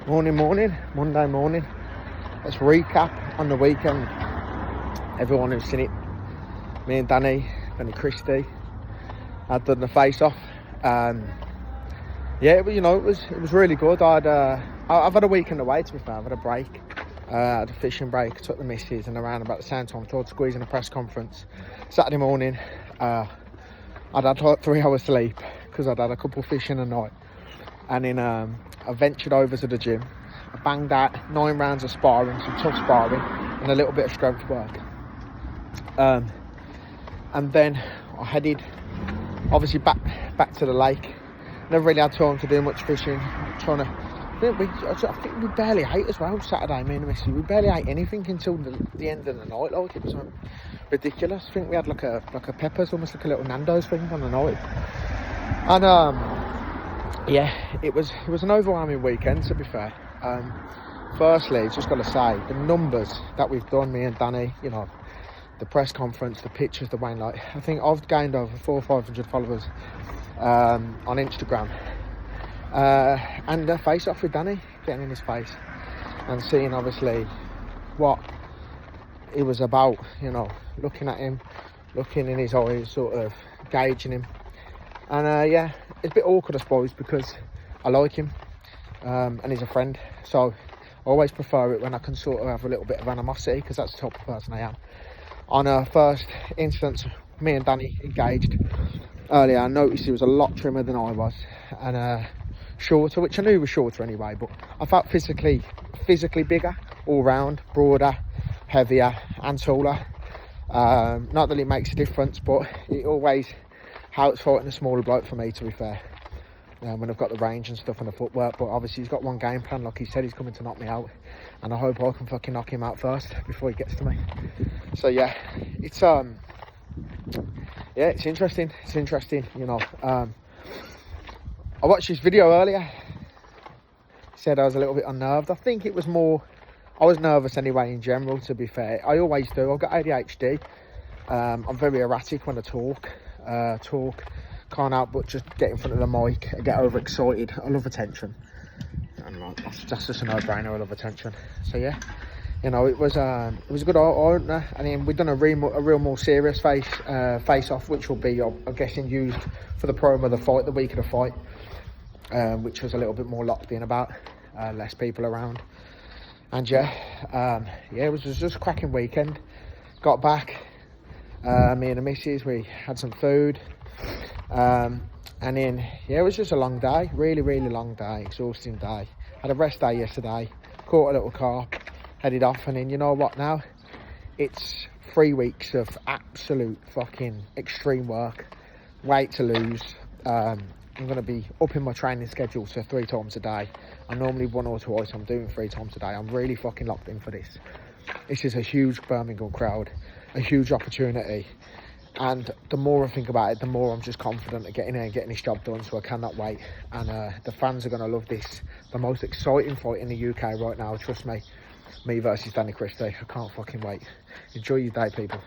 Morning, Monday morning. Let's recap on the weekend. Everyone who's seen it, me and Danny CHRISTIE, had done the face-off. Yeah, it was really good. I've had a weekend away, to be fair. I've had a break. I had a fishing break, took the missus, and around about the same time, thought squeezing a press conference. Saturday morning, I'd had like 3 hours sleep because I'd had a couple fishing a night. And then I ventured over to the gym. I banged out 9 rounds of sparring, some tough sparring, and a little bit of strength work. And then I headed, obviously, back to the lake. Never really had time to do much fishing. I think we barely ate as well Saturday, me and the missus. We barely ate anything until the end of the night. Like, it was ridiculous. I think we had like a Peppers, almost like a little Nando's thing on the night. And yeah, it was an overwhelming weekend, to be fair. Firstly, just got to say, the numbers that we've done, me and Danny, the press conference, the pictures, the Wayne, like, I think I've gained over 400 or 500 followers on Instagram. And a face off with Danny, getting in his face and seeing obviously what it was about, looking at him, looking in his eyes, sort of gauging him. And yeah, it's a bit awkward, I suppose, because I like him and he's a friend, so I always prefer it when I can sort of have a little bit of animosity, because that's the type of person I am. On our first instance, me and Danny engaged earlier, I noticed he was a lot trimmer than I was, and shorter, which I knew he was shorter anyway, but I felt physically bigger, all round, broader, heavier and taller. Not that it makes a difference, but it always helps fighting a smaller bloke for me, to be fair, when I've got the range and stuff and the footwork. But obviously he's got one game plan, like he said, he's coming to knock me out, and I hope I can fucking knock him out first before he gets to me. So yeah, it's interesting. I watched his video earlier. He said I was a little bit unnerved. I think it was more, I was nervous anyway in general, to be fair. I always do. I've got ADHD. I'm very erratic when I talk. Can't help but just get in front of the mic and get overexcited. I love attention. And that's just a no-brainer. I love attention. So yeah, it was a good opener. And then we've done a real more serious face-off, which will be, I'm guessing, used for the promo of the fight, the week of the fight. Which was a little bit more locked in about, less people around. And yeah, it was just a cracking weekend. Got back, me and the missus, we had some food, and then it was just a long day, really long day, exhausting day. Had a rest day yesterday, caught a little carp, headed off, and then you know what now? It's 3 weeks of absolute fucking extreme work, weight to lose. I'm going to be upping my training schedule to 3 times a day. I'm normally 1 or twice. I'm doing 3 times a day. I'm really fucking locked in for this. This is a huge Birmingham crowd, a huge opportunity. And the more I think about it, the more I'm just confident of getting there and getting this job done. So I cannot wait. And the fans are going to love this. The most exciting fight in the UK right now, trust me. Me versus Danny CHRISTIE. I can't fucking wait. Enjoy your day, people.